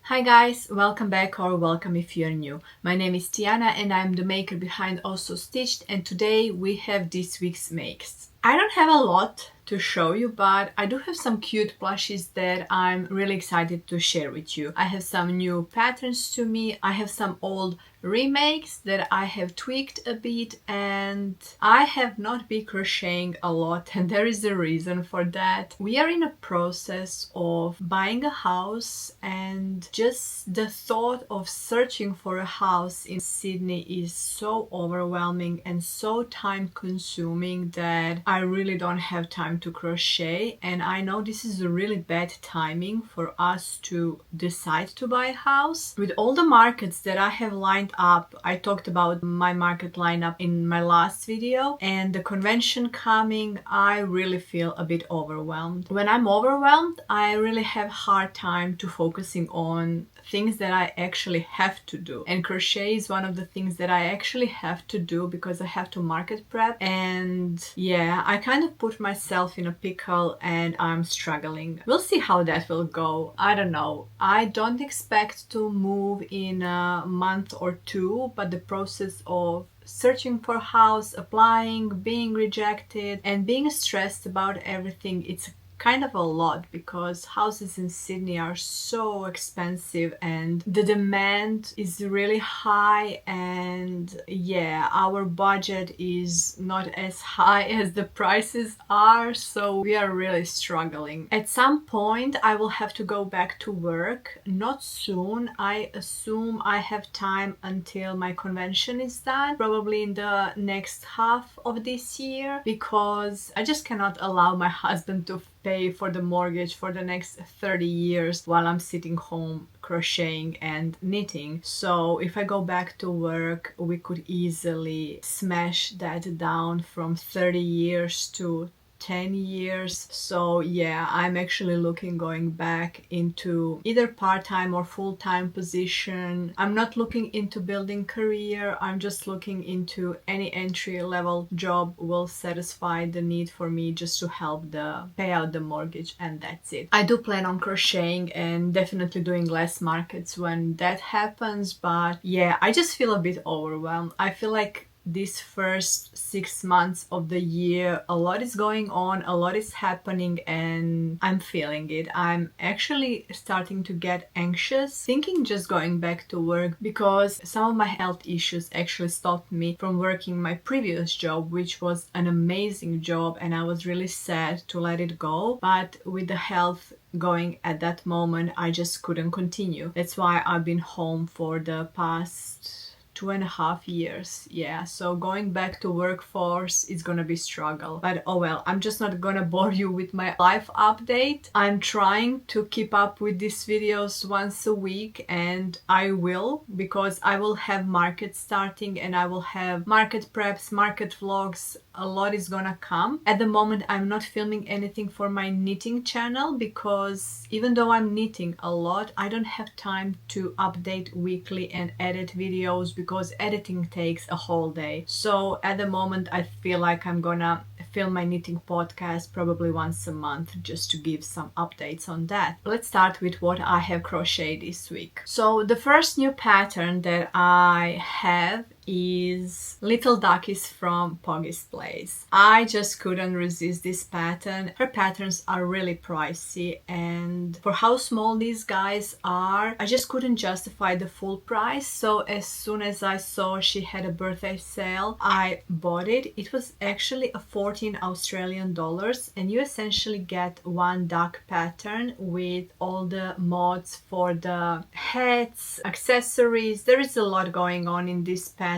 Hi guys, welcome back or welcome if you're new. My name is Tiana and I'm the maker behind Also Stitched, and today we have this week's makes. I don't have a lot to show you, but I do have some cute plushies that I'm really excited to share with you. I have some new patterns to me, I have some old remakes that I have tweaked a bit, and I have not been crocheting a lot, and there is a reason for that. We are in a process of buying a house, and just the thought of searching for a house in Sydney is so overwhelming and so time consuming that I really don't have time to crochet. And I know this is a really bad timing for us to decide to buy a house. With all the markets that I have lined up, I talked about my market lineup in my last video, and the convention coming, I really feel a bit overwhelmed. When I'm overwhelmed, I really have hard time to focusing on things that I actually have to do, and crochet is one of the things that I actually have to do because I have to market prep, and yeah, I kind of put myself in a pickle and I'm struggling. We'll see how that will go. I don't know. I don't expect to move in a month or two, but the process of searching for a house, applying, being rejected, and being stressed about everything, it's kind of a lot because houses in Sydney are so expensive and the demand is really high, and yeah, our budget is not as high as the prices are, so we are really struggling. At some point I will have to go back to work, not soon. I assume I have time until my convention is done, probably in the next half of this year, because I just cannot allow my husband to pay for the mortgage for the next 30 years while I'm sitting home crocheting and knitting. So if I go back to work, we could easily smash that down from 30 years to 10 years. So yeah, I'm actually looking going back into either part-time or full-time position. I'm not looking into building career, I'm just looking into any entry-level job will satisfy the need for me just to help pay out the mortgage, and that's it. I do plan on crocheting and definitely doing less markets when that happens, but yeah, I just feel a bit overwhelmed. I feel like these first 6 months of the year, a lot is going on, a lot is happening, and I'm feeling it. I'm actually starting to get anxious, thinking just going back to work, because some of my health issues actually stopped me from working my previous job, which was an amazing job, and I was really sad to let it go. But with the health going at that moment, I just couldn't continue. That's why I've been home for the past 2.5 years. Yeah, so going back to workforce is gonna be struggle, but oh well. I'm just not gonna bore you with my life update. I'm trying to keep up with these videos once a week, and I will, because I will have market starting and I will have market preps, market vlogs. A lot is gonna come. At the moment I'm not filming anything for my knitting channel because even though I'm knitting a lot, I don't have time to update weekly and edit videos because editing takes a whole day. So at the moment I feel like I'm gonna film my knitting podcast probably once a month just to give some updates on that. Let's start with what I have crocheted this week. So the first new pattern that I have is Little Duckies from Pawgysplace. I just couldn't resist this pattern. Her patterns are really pricey, and for how small these guys are, I just couldn't justify the full price. So as soon as I saw she had a birthday sale, I bought it. It was actually a 14 Australian dollars, and you essentially get one duck pattern with all the mods for the hats, accessories. There is a lot going on in this pattern.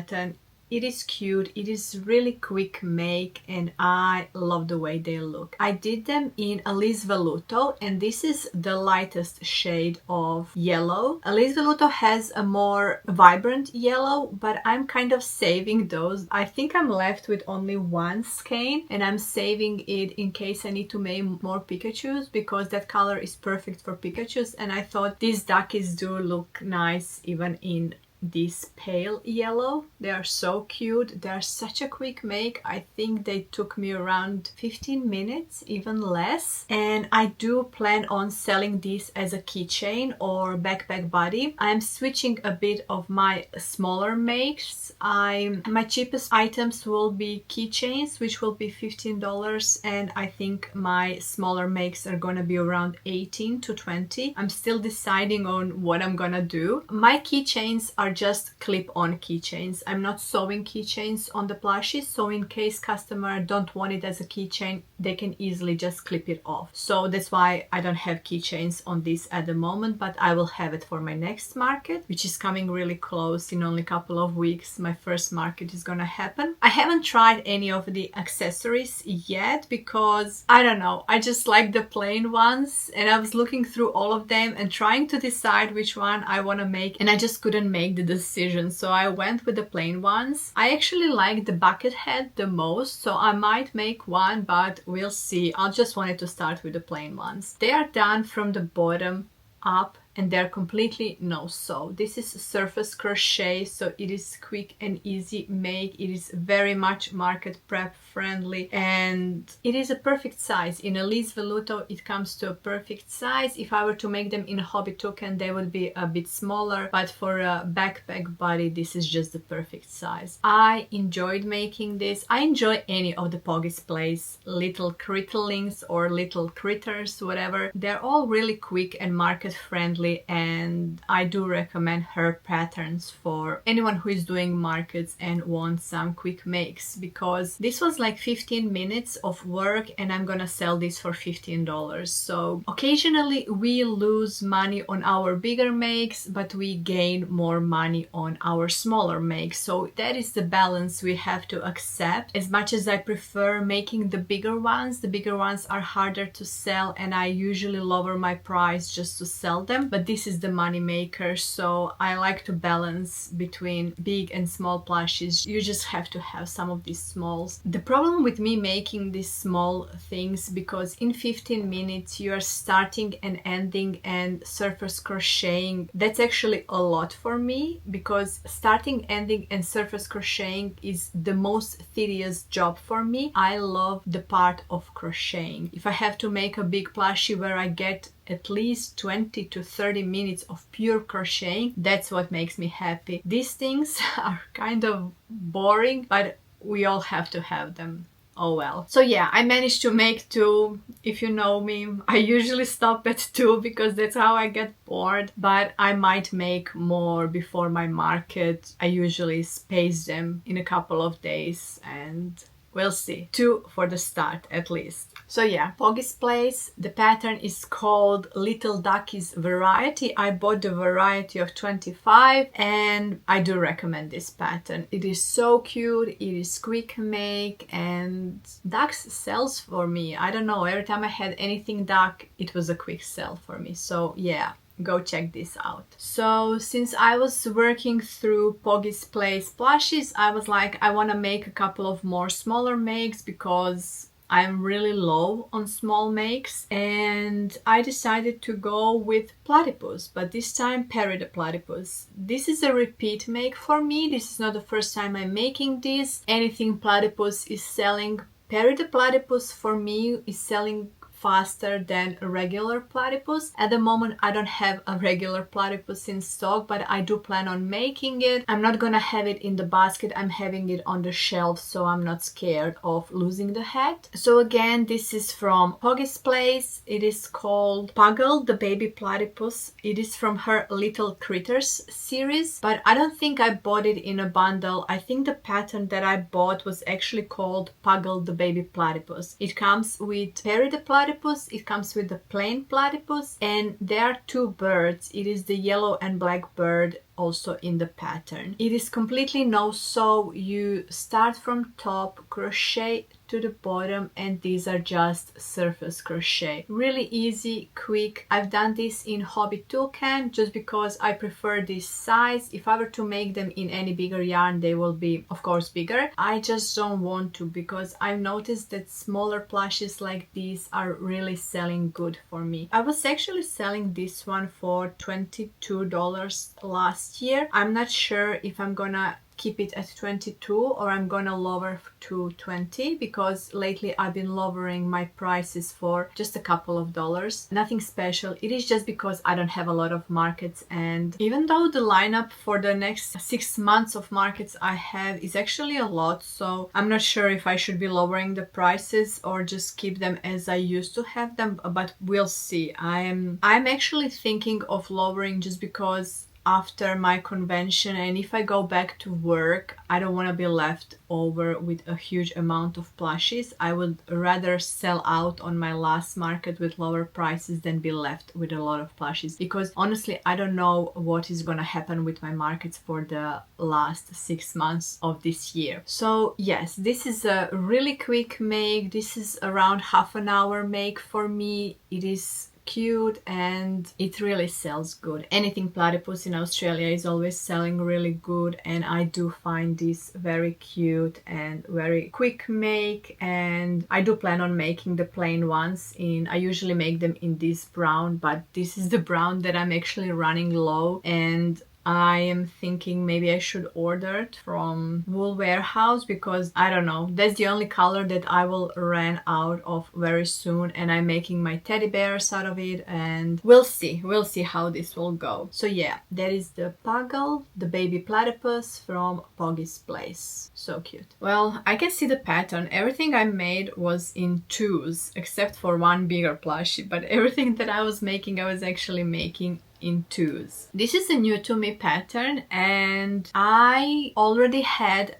It is cute, it is really quick make, and I love the way they look. I did them in Alice Veluto, and this is the lightest shade of yellow. Alice Veluto has a more vibrant yellow, but I'm kind of saving those. I think I'm left with only one skein, and I'm saving it in case I need to make more Pikachus, because that color is perfect for Pikachus, and I thought these duckies do look nice even in this pale yellow. They are so cute. They are such a quick make. I think they took me around 15 minutes, even less. And I do plan on selling this as a keychain or backpack body. I'm switching a bit of my smaller makes. My cheapest items will be keychains, which will be $15, and I think my smaller makes are gonna be around 18 to 20. I'm still deciding on what I'm gonna do. My keychains are just clip-on keychains. I'm not sewing keychains on the plushies, so in case customer don't want it as a keychain, they can easily just clip it off. So that's why I don't have keychains on this at the moment, but I will have it for my next market, which is coming really close in only a couple of weeks. My first market is gonna happen. I haven't tried any of the accessories yet because I don't know, I just like the plain ones, and I was looking through all of them and trying to decide which one I want to make, and I just couldn't make the decision, so I went with the plain ones. I actually like the bucket head the most, so I might make one, but we'll see. I just wanted to start with the plain ones. They are done from the bottom up and they're completely no sew. This is surface crochet, so it is quick and easy make. It is very much market prep friendly, and it is a perfect size. In a Liz Velluto it comes to a perfect size. If I were to make them in a hobby token, they would be a bit smaller, but for a backpack body this is just the perfect size. I enjoyed making this. I enjoy any of the Pawgysplace little critterlings or little critters, whatever. They're all really quick and market friendly, and I do recommend her patterns for anyone who is doing markets and wants some quick makes, because this was like 15 minutes of work and I'm gonna sell this for $15. So occasionally we lose money on our bigger makes, but we gain more money on our smaller makes. So that is the balance we have to accept. As much as I prefer making the bigger ones are harder to sell, and I usually lower my price just to sell them, but this is the money maker, so I like to balance between big and small plushies. You just have to have some of these smalls. The problem with me making these small things, because in 15 minutes you are starting and ending and surface crocheting, that's actually a lot for me, because starting, ending and surface crocheting is the most tedious job for me. I love the part of crocheting. If I have to make a big plushie where I get at least 20 to 30 minutes of pure crocheting, that's what makes me happy. These things are kind of boring, but we all have to have them. Oh well. So yeah, I managed to make 2. If you know me, I usually stop at 2 because that's how I get bored, but I might make more before my market. I usually space them in a couple of days, and we'll see. 2 for the start at least. So yeah, Pawgysplace. The pattern is called Little Duckies Variety. I bought the variety of 25 and I do recommend this pattern. It is so cute, it is quick make, and ducks sells for me. I don't know, every time I had anything duck, it was a quick sell for me. So yeah, go check this out. So since I was working through Pawgysplace plushies, I was like, I want to make a couple of more smaller makes because I'm really low on small makes, and I decided to go with platypus, but this time Perry the Platypus. This is a repeat make for me. This is not the first time I'm making this. Anything platypus is selling. Perry the Platypus for me is selling faster than a regular platypus. At the moment I don't have a regular platypus in stock, but I do plan on making it. I'm not gonna have it in the basket, I'm having it on the shelf, so I'm not scared of losing the head. So again, this is from Pawgysplace. It is called Puggle the Baby Platypus. It is from her Little Critters series, but I don't think I bought it in a bundle. I think the pattern that I bought was actually called Puggle the Baby Platypus. It comes with Perry the Platypus, it comes with the plain platypus, and there are 2 birds. It is the yellow and black bird also in the pattern. It is completely no sew. You start from top, crochet to the bottom, and these are just surface crochet. Really easy, quick. I've done this in Hobby Toolcan just because I prefer this size. If I were to make them in any bigger yarn, they will be of course bigger. I just don't want to because I've noticed that smaller plushes like these are really selling good for me. I was actually selling this one for $22 last year. I'm not sure if I'm gonna keep it at 22 or I'm gonna lower to 20 because lately I've been lowering my prices for just a couple of dollars. Nothing special. It is just because I don't have a lot of markets, and even though the lineup for the next 6 months of markets I have is actually a lot, so I'm not sure if I should be lowering the prices or just keep them as I used to have them, but we'll see. I'm actually thinking of lowering just because after my convention, and if I go back to work, I don't want to be left over with a huge amount of plushies. I would rather sell out on my last market with lower prices than be left with a lot of plushies, because honestly I don't know what is gonna happen with my markets for the last 6 months of this year. So yes, this is a really quick make. This is around half an hour make for me. It is cute and it really sells good. Anything platypus in Australia is always selling really good, and I do find this very cute and very quick make, and I do plan on making the plain ones I usually make them in this brown, but this is the brown that I'm actually running low, and I am thinking maybe I should order it from Wool Warehouse because I don't know, that's the only color that I will run out of very soon, and I'm making my teddy bears out of it, and we'll see how this will go. So yeah, that is the Puggle the Baby Platypus from Pawgysplace. So cute. Well, I can see the pattern. Everything I made was in twos except for one bigger plushie, but everything that I was making, I was actually making in twos. This is a new to me pattern, and I already had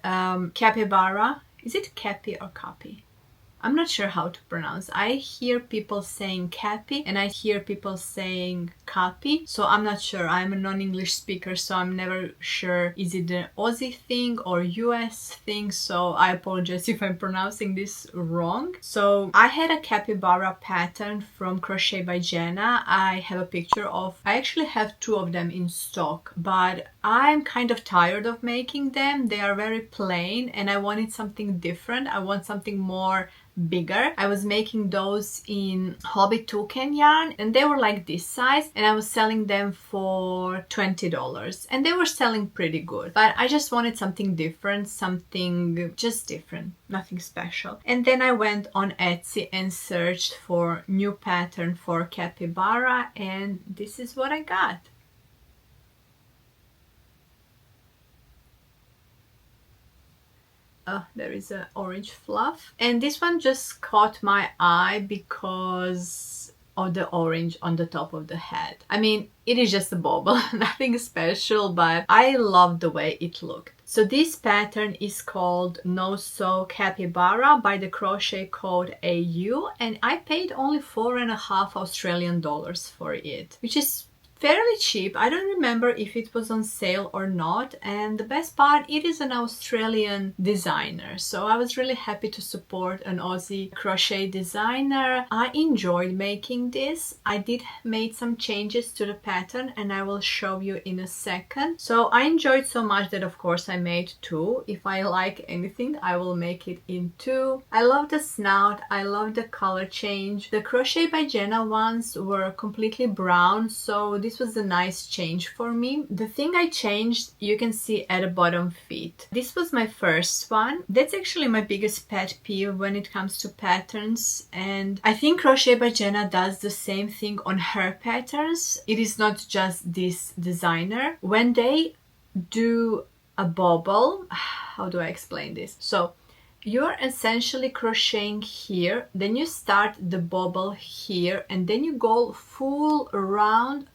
capybara. Is it cappy or copy? I'm not sure how to pronounce. I hear people saying cappy and I hear people saying copy, so I'm not sure. I'm a non-English speaker, so I'm never sure is it an Aussie thing or US thing, so I apologize if I'm pronouncing this wrong. So I had a capybara pattern from Crochet by Jenna. I have a picture of, I actually have 2 of them in stock, but I'm kind of tired of making them. They are very plain and I wanted something different. I want something more bigger. I was making those in Hobby Toolcan yarn and they were like this size, and I was selling them for $20 and they were selling pretty good, but I just wanted something different, something just different, nothing special. And then I went on Etsy and searched for new pattern for capybara, and this is what I got. There is an orange fluff, and this one just caught my eye because of the orange on the top of the head. I mean, it is just a bauble, nothing special, but I love the way it looked. So this pattern is called No Sew Capybara by the Crochet Code AU, and I paid only $4.50 Australian for it, which is fairly cheap. I don't remember if it was on sale or not, and the best part, it is an Australian designer, so I was really happy to support an Aussie crochet designer. I enjoyed making this. I did make some changes to the pattern and I will show you in a second. So I enjoyed so much that of course I made 2. If I like anything, I will make it in 2. I love the snout, I love the color change. The Crochet by Jenna ones were completely brown, so this was a nice change for me. The thing I changed, you can see at the bottom feet. This was my first one. That's actually my biggest pet peeve when it comes to patterns, and I think Crochet by Jenna does the same thing on her patterns. It is not just this designer. When they do a bobble, how do I explain this? So you're essentially crocheting here, then you start the bobble here, and then you go full around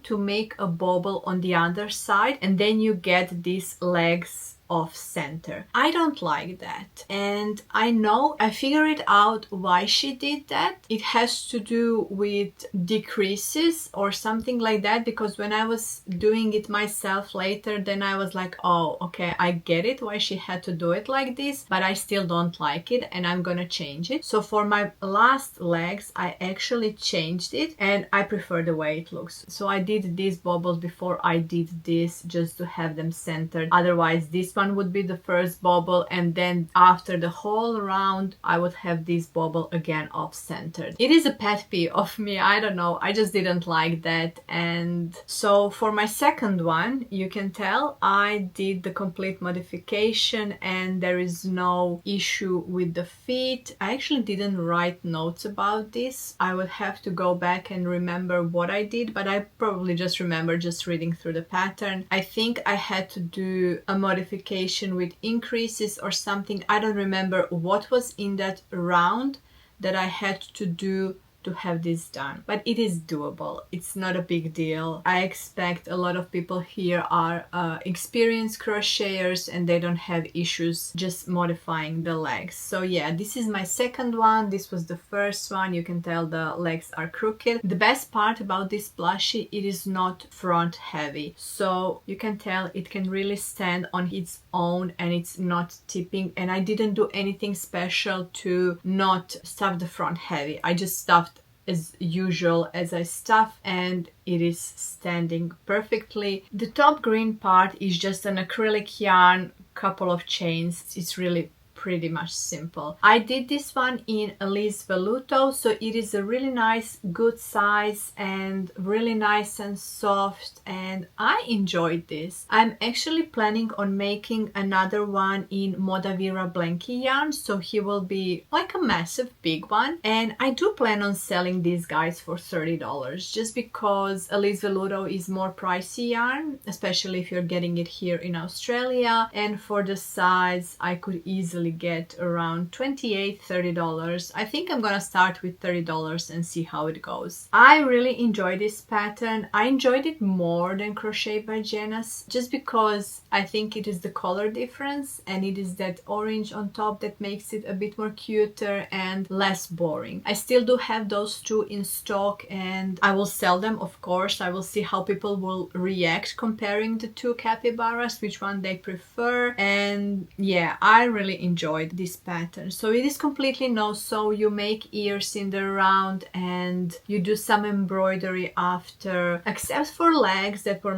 to make a bobble on the other side, and then you get these legs off center. I don't like that, and I know I figured out why she did that. It has to do with decreases or something like that, because when I was doing it myself later, then I was like, oh, okay, I get it why she had to do it like this, but I still don't like it and I'm gonna change it. So for my last legs, I actually changed it and I prefer the way it looks. So I did these bobbles before I did this, just to have them centered. Otherwise this one would be the first bobble, and then after the whole round I would have this bobble again off centered. It is a pet peeve of me, I don't know, I just didn't like that. And so for my second one, you can tell I did the complete modification and there is no issue with the feet. I actually didn't write notes about this. I would have to go back and remember what I did, but I probably just remember just reading through the pattern. I think I had to do a modification with increases or something. I don't remember what was in that round that I had to do to have this done, but it is doable. It's not a big deal. I expect a lot of people here are experienced crocheters and they don't have issues just modifying the legs. So yeah, this is my second one. This was the first one. You can tell the legs are crooked. The best part about this plushie, it is not front heavy, so you can tell it can really stand on its own and it's not tipping. And I didn't do anything special to not stuff the front heavy. I just stuffed as usual as I stuff, and it is standing perfectly. The top green part is just an acrylic yarn, couple of chains. It's really pretty much simple. I did this one in Elise Velluto, so it is a really nice, good size and really nice and soft, and I enjoyed this. I'm actually planning on making another one in Modavira Blankie yarn, so he will be like a massive big one, and I do plan on selling these guys for $30 just because Elise Velluto is more pricey yarn, especially if you're getting it here in Australia, and for the size I could easily get around $28-30. I think I'm gonna start with $30 and see how it goes. I really enjoy this pattern. I enjoyed it more than Crochet by Janice just because I think it is the color difference and it is that orange on top that makes it a bit more cuter and less boring. I still do have those two in stock and I will sell them, of course. I will see how people will react comparing the two capybaras, which one they prefer, and yeah, I really enjoyed this pattern. So it is completely no sew. You make ears in the round and you do some embroidery after, except for legs that were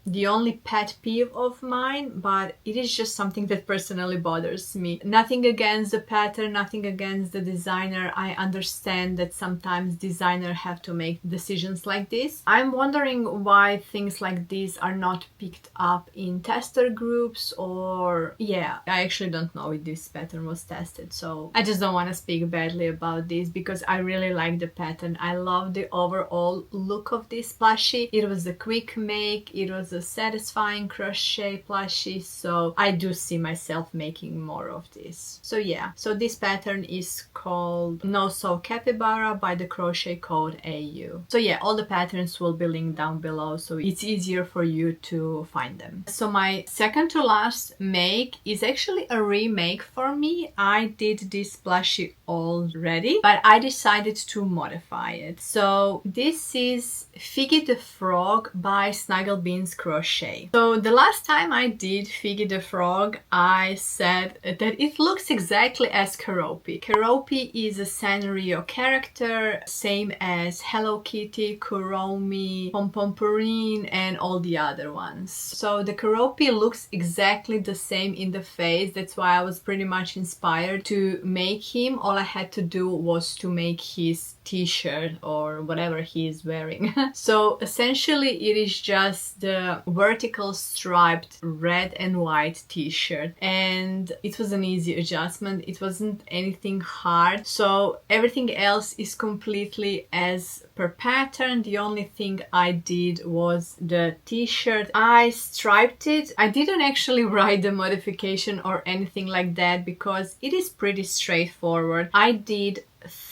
the only pet peeve of mine, but it is just something that personally bothers me. Nothing against the pattern, nothing against the designer. I understand that sometimes designers have to make decisions like this. I'm wondering why things like these are not picked up in tester groups, or yeah, I actually don't know if this pattern was tested, so I just don't want to speak badly about this because I really like the pattern. I love the overall look of this plushie. It was a quick make, it was a satisfying crochet plushie, so I do see myself making more of this. So yeah, so this pattern is called No Sew Capybara by the Crochet Code AU. So yeah, all the patterns will be linked down below, so it's easier for you to find them. So my second to last make is actually a remake for me. I did this plushie already, but I decided to modify it. So this is Figgy the Frog by Snuggle Beans Crochet. So the last time I did Figgy the Frog, I said that it looks exactly as Keroppi. Keroppi is a Sanrio character, same as Hello Kitty, Kuromi, Pompomporine, and all the other ones. So the Keroppi looks exactly the same in the face. That's why I was pretty much inspired to make him. All I had to do was to make his t-shirt or whatever he is wearing. So essentially it is just the vertical striped red and white t-shirt, and it was an easy adjustment. It wasn't anything hard, so everything else is completely as per pattern. The only thing I did was the t-shirt. I striped it. I didn't actually write the modification or anything like that because it is pretty straightforward. I did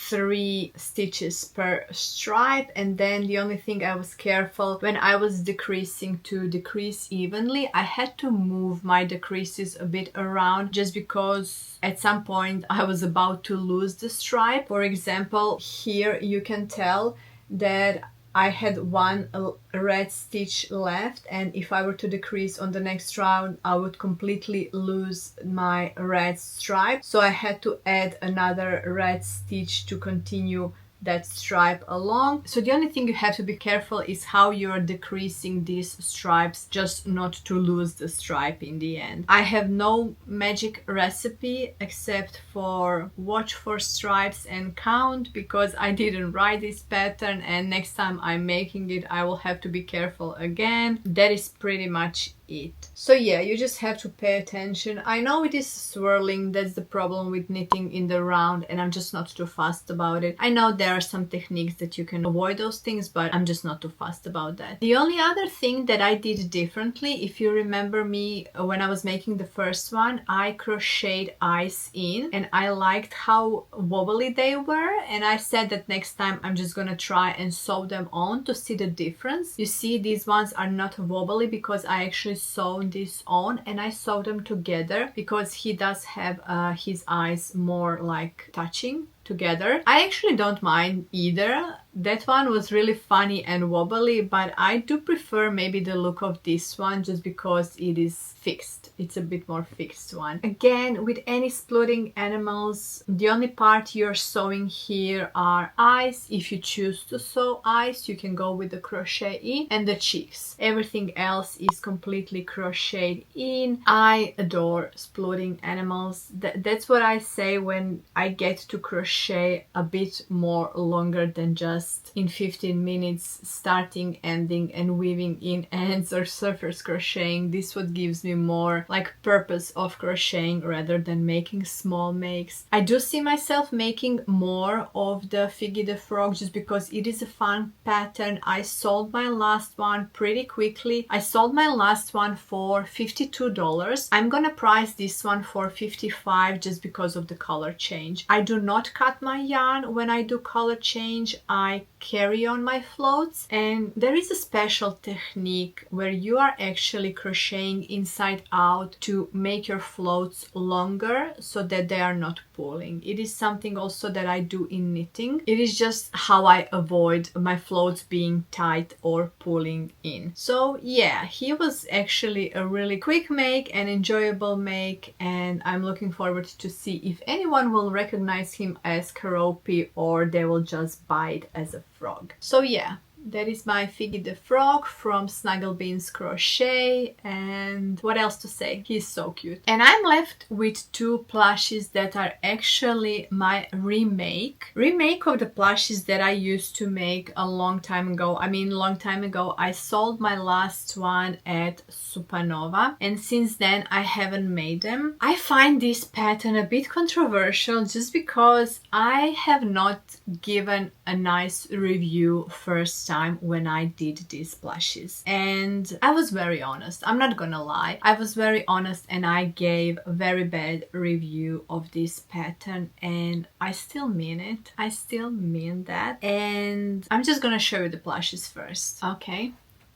3 stitches per stripe, and then the only thing I was careful when I was decreasing to decrease evenly, I had to move my decreases a bit around just because at some point I was about to lose the stripe. For example, here you can tell that I had one red stitch left, and if I were to decrease on the next round, I would completely lose my red stripe. So I had to add another red stitch to continue that stripe along. So the only thing you have to be careful is how you're decreasing these stripes, just not to lose the stripe in the end. I have no magic recipe except for watch for stripes and count, because I didn't write this pattern, and next time I'm making it I will have to be careful again. That is pretty much it. So yeah, you just have to pay attention. I know it is swirling, that's the problem with knitting in the round, and I'm just not too fast about it. I know there are some techniques that you can avoid those things, but I'm just not too fast about that. The only other thing that I did differently, if you remember me when I was making the first one, I crocheted eyes in, and I liked how wobbly they were, and I said that next time I'm just gonna try and sew them on to see the difference. You see, these ones are not wobbly because I actually sewn this on, and I sewed them together because he does have his eyes more like touching together. I actually don't mind either. That one was really funny and wobbly, but I do prefer maybe the look of this one just because it is fixed. It's a bit more fixed one. Again, with any splitting animals, the only part you're sewing here are eyes. If you choose to sew eyes, you can go with the crochet in, and the cheeks. Everything else is completely crocheted in. I adore splitting animals. That's what I say when I get to crochet a bit more longer than just in 15 minutes starting, ending, and weaving in ends or surface crocheting. This what gives me more like purpose of crocheting rather than making small makes. I do see myself making more of the Figgy the Frog just because it is a fun pattern. I sold my last one pretty quickly. I sold my last one for $52. I'm gonna price this one for $55 just because of the color change. I do not cut my yarn when I do color change. I carry on my floats, and there is a special technique where you are actually crocheting inside out to make your floats longer so that they are not pulling. It is something also that I do in knitting. It is just how I avoid my floats being tight or pulling in. So yeah, he was actually a really quick make and enjoyable make, and I'm looking forward to see if anyone will recognize him as Keroppi or they will just buy it as a frog. So yeah, that is my Figgy the Frog from Snuggle Beans Crochet, and what else to say? He's so cute. And I'm left with 2 plushies that are actually my remake of the plushies that I used to make a long time ago. I mean, long time ago. I sold my last one at Supernova, and since then I haven't made them. I find this pattern a bit controversial just because I have not given a nice review first time when I did these plushies, and I was very honest. I'm not gonna lie, I was very honest and I gave a very bad review of this pattern, and I still mean it. I still mean that, and I'm just gonna show you the plushies first. Okay,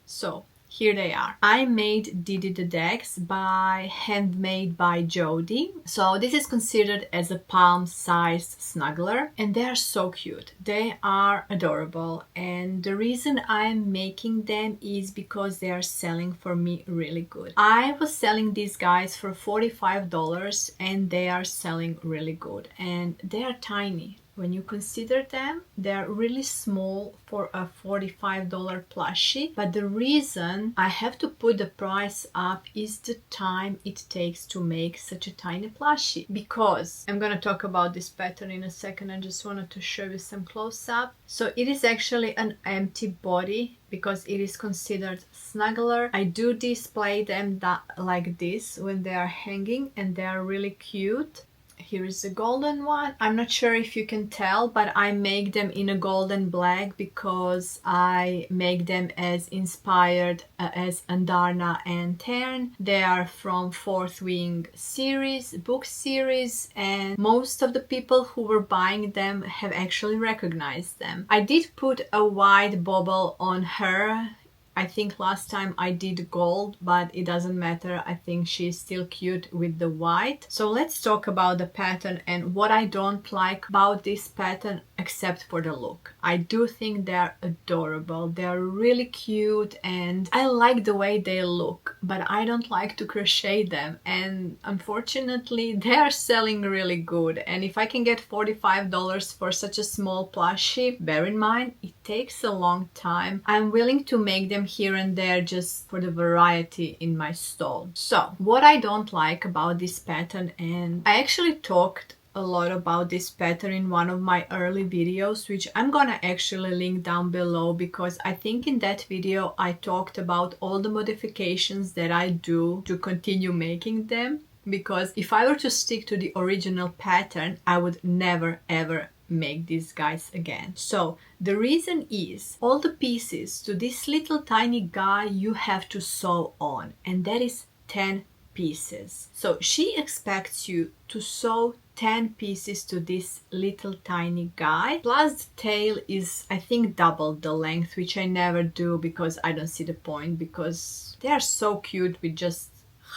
so here they are. I made Diddy Dex by Handmade by Jodie. So this is considered as a palm-sized snuggler, and they are so cute. They are adorable, and the reason I'm making them is because they are selling for me really good. I was selling these guys for $45 and they are selling really good, and they are tiny. When you consider them, they're really small for a $45 plushie, but the reason I have to put the price up is the time it takes to make such a tiny plushie. Because I'm gonna talk about this pattern in a second, I just wanted to show you some close-up. So it is actually an empty body because it is considered snuggler. I do display them like this when they are hanging, and they are really cute. Here is the golden one. I'm not sure if you can tell, but I make them in a golden black because I make them as inspired as Andarna and Tern. They are from Fourth Wing series, book series, and most of the people who were buying them have actually recognized them. I did put a white bobble on her. I think last time I did gold, but it doesn't matter. I think she's still cute with the white. So let's talk about the pattern and what I don't like about this pattern except for the look. I do think they're adorable. They're really cute and I like the way they look, but I don't like to crochet them, and unfortunately they are selling really good. And if I can get $45 for such a small plushie, bear in mind it takes a long time. I'm willing to make them here and there just for the variety in my stall. So what I don't like about this pattern, and I actually talked a lot about this pattern in one of my early videos, which I'm gonna actually link down below, because I think in that video I talked about all the modifications that I do to continue making them, because if I were to stick to the original pattern I would never ever make these guys again. So the reason is all the pieces to this little tiny guy you have to sew on, and that is 10 pieces. So she expects you to sew 10 pieces to this little tiny guy, plus the tail is I think double the length, which I never do because I don't see the point, because they are so cute with just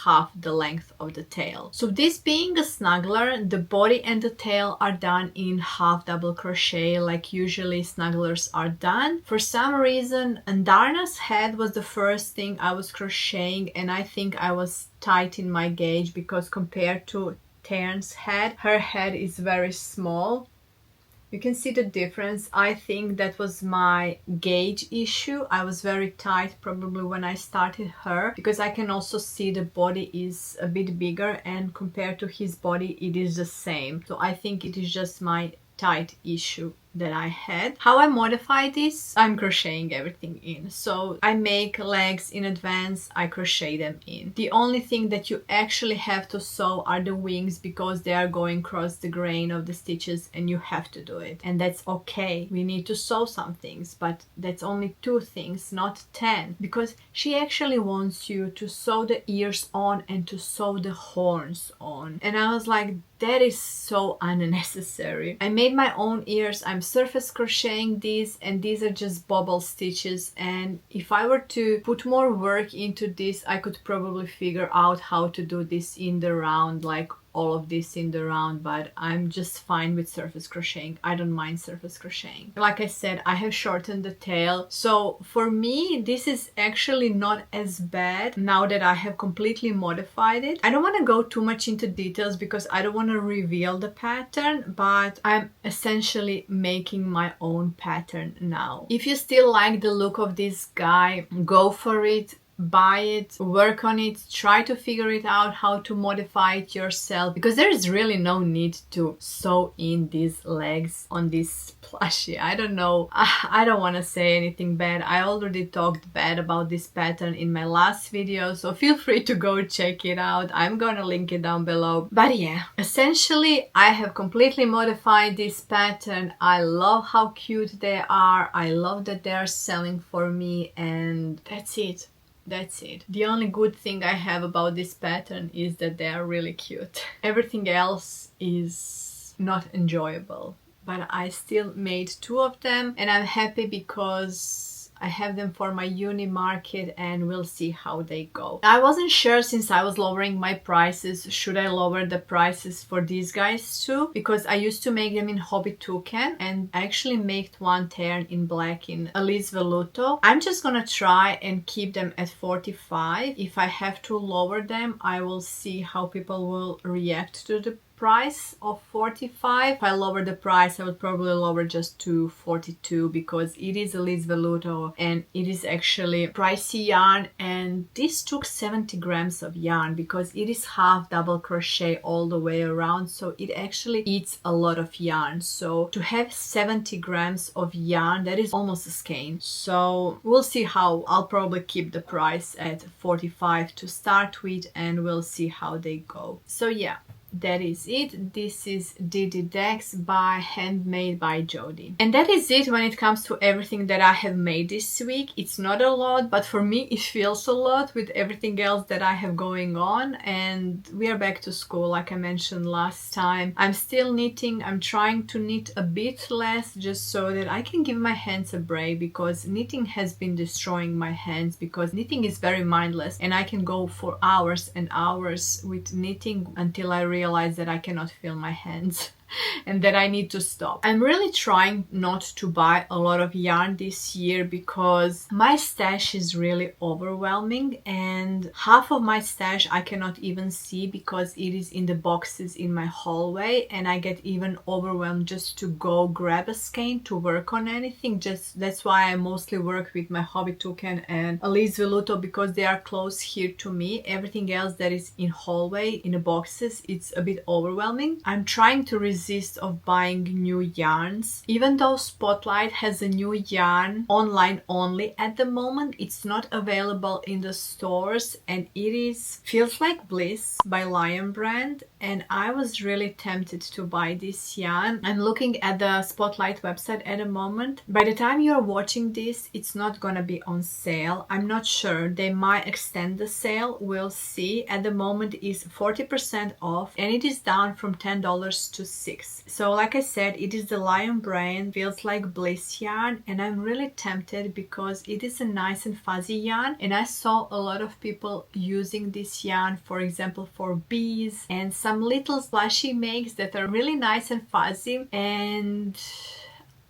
half the length of the tail. So this being a snuggler, the body and the tail are done in half double crochet like usually snugglers are done. For some reason Andarna's head was the first thing I was crocheting, and I think I was tight in my gauge because compared to Tern's head, her head is very small. You can see the difference. I think that was my gauge issue. I was very tight probably when I started her, because I can also see the body is a bit bigger and compared to his body it is the same. So I think it is just my tight issue that I had. How I modify this? I'm crocheting everything in. So I make legs in advance, I crochet them in. The only thing that you actually have to sew are the wings, because they are going across the grain of the stitches and you have to do it. And that's okay. We need to sew some things, but that's only 2 things, not 10. Because she actually wants you to sew the ears on and to sew the horns on. And I was like, that is so unnecessary. I made my own ears. I'm surface crocheting these, and these are just bobble stitches, and if I were to put more work into this I could probably figure out how to do this in the round, like all of this in the round, but I'm just fine with surface crocheting. I don't mind surface crocheting. Like I said, I have shortened the tail, so for me this is actually not as bad now that I have completely modified it. I don't want to go too much into details because I don't want to reveal the pattern, but I'm essentially making my own pattern now. If you still like the look of this guy, go for it. Buy it, work on it, try to figure it out how to modify it yourself, because there is really no need to sew in these legs on this plushie. I don't know, I don't want to say anything bad. I already talked bad about this pattern in my last video, so feel free to go check it out. I'm gonna link it down below. But yeah, essentially I have completely modified this pattern. I love how cute they are. I love that they are selling for me, and that's it. That's it. The only good thing I have about this pattern is that they are really cute. Everything else is not enjoyable, but I still made 2 of them and I'm happy because I have them for my uni market and we'll see how they go. I wasn't sure, since I was lowering my prices, should I lower the prices for these guys too, because I used to make them in Hobby Toucan and I actually made one Tern in black in Elise Velluto. I'm just gonna try and keep them at 45. If I have to lower them, I will see how people will react to the price of 45. If I lower the price, I would probably lower just to 42 because it is Elise Velluto and it is actually pricey yarn, and this took 70 grams of yarn because it is half double crochet all the way around, so it actually eats a lot of yarn. So to have 70 grams of yarn, that is almost a skein. So we'll see how. I'll probably keep the price at 45 to start with and we'll see how they go. So yeah, that is it. This is Diddy Dex by Handmade by Jodie. And that is it when it comes to everything that I have made this week. It's not a lot, but for me it feels a lot with everything else that I have going on. And we are back to school, like I mentioned last time. I'm still knitting. I'm trying to knit a bit less just so that I can give my hands a break, because knitting has been destroying my hands, because knitting is very mindless and I can go for hours and hours with knitting until I realize that I cannot feel my hands and that I need to stop. I'm really trying not to buy a lot of yarn this year because my stash is really overwhelming, and half of my stash I cannot even see because it is in the boxes in my hallway, and I get even overwhelmed just to go grab a skein to work on anything. That's why I mostly work with my Hobby Toucan and Elise Veluto, because they are close here to me. Everything else that is in hallway in the boxes, it's a bit overwhelming. I'm trying to resist of buying new yarns. Even though Spotlight has a new yarn online only at the moment, it's not available in the stores, and it is Feels Like Bliss by Lion Brand, and I was really tempted to buy this yarn. I'm looking at the Spotlight website at the moment. By the time you're watching this, it's not gonna be on sale. I'm not sure. They might extend the sale. We'll see. At the moment is 40% off, and it is down from $10 to $6. So like I said, it is the Lion Brand Feels Like Bliss yarn, and I'm really tempted because it is a nice and fuzzy yarn, and I saw a lot of people using this yarn, for example, for bees and some little plushie makes that are really nice and fuzzy, and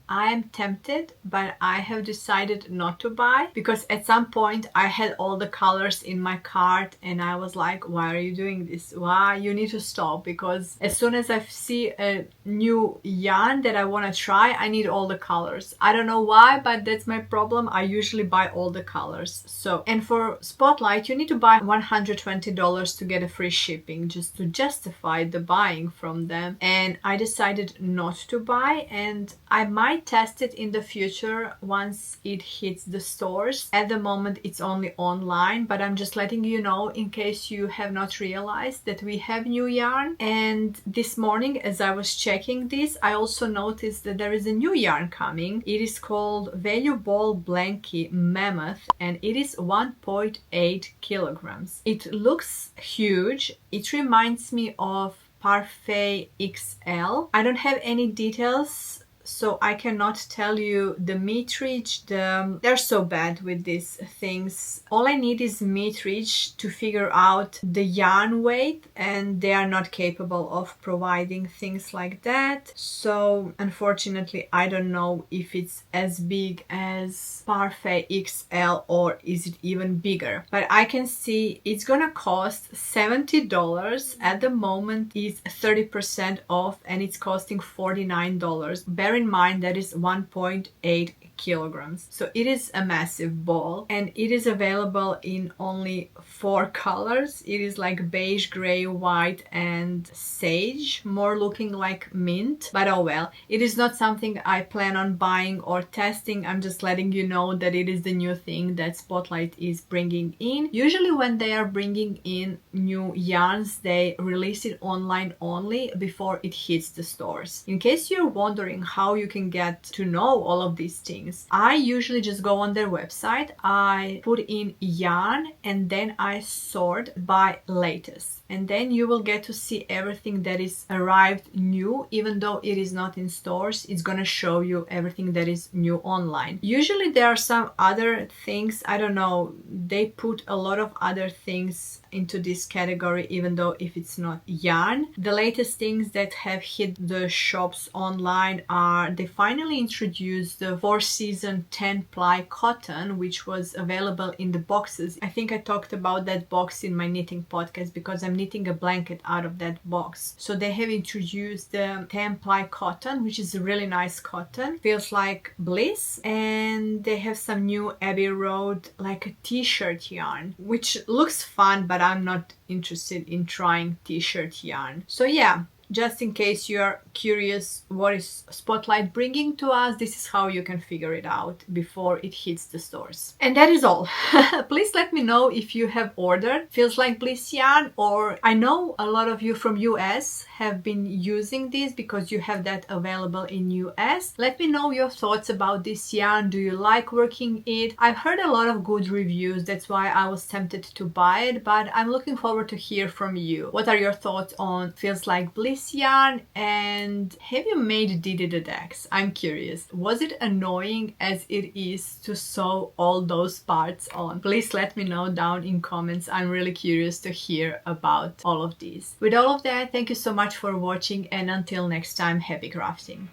I am tempted, but I have decided not to buy, because at some point I had all the colors in my cart and I was like, why are you doing this? Why? You need to stop, because as soon as I see a new yarn that I want to try, I need all the colors. I don't know why, but that's my problem. I usually buy all the colors. So, and for Spotlight, you need to buy $120 to get a free shipping just to justify the buying from them. And I decided not to buy, and I might test it in the future once it hits the stores. At the moment it's only online, but I'm just letting you know in case you have not realized that we have new yarn. And this morning as I was checking this, I also noticed that there is a new yarn coming. It is called Value Ball Blankie Mammoth, and it is 1.8 kilograms. It looks huge. It reminds me of Parfait XL. I don't have any details, so I cannot tell you the meterage. They're so bad with these things. All I need is meterage to figure out the yarn weight, and they are not capable of providing things like that. So unfortunately, I don't know if it's as big as Parfait XL or is it even bigger. But I can see it's gonna cost $70. At the moment it's 30% off and it's costing $49. Bear in mind that is 1.8 kilograms. So it is a massive ball, and it is available in only 4 colors. It is like beige, gray, white and sage, more looking like mint, but oh well. It is not something I plan on buying or testing. I'm just letting you know that it is the new thing that Spotlight is bringing in. Usually when they are bringing in new yarns, they release it online only before it hits the stores. In case you're wondering how you can get to know all of these things, I usually just go on their website, I put in yarn, and then I sort by latest. And then you will get to see everything that is arrived new. Even though it is not in stores, it's gonna show you everything that is new online. Usually there are some other things, I don't know, they put a lot of other things into this category, even though if it's not yarn. The latest things that have hit the shops online are they finally introduced the 4-season 10-ply cotton, which was available in the boxes. I think I talked about that box in my knitting podcast because I'm knitting a blanket out of that box. So they have introduced the 10-ply cotton, which is a really nice cotton. Feels like Bliss. And they have some new Abbey Road, like a t-shirt yarn, which looks fun, but I'm not interested in trying t-shirt yarn. So yeah, just in case you're curious what is Spotlight bringing to us, this is how you can figure it out before it hits the stores. And that is all. Please let me know if you have ordered Feels Like Bliss yarn, or I know a lot of you from US have been using this because you have that available in US. Let me know your thoughts about this yarn. Do you like working it? I've heard a lot of good reviews, that's why I was tempted to buy it, but I'm looking forward to hear from you. What are your thoughts on Feels Like Bliss yarn, and have you made Diddy Dex? I'm curious. Was it annoying as it is to sew all those parts on? Please let me know down in comments. I'm really curious to hear about all of these. With all of that, thank you so much for watching, and until next time, happy crafting!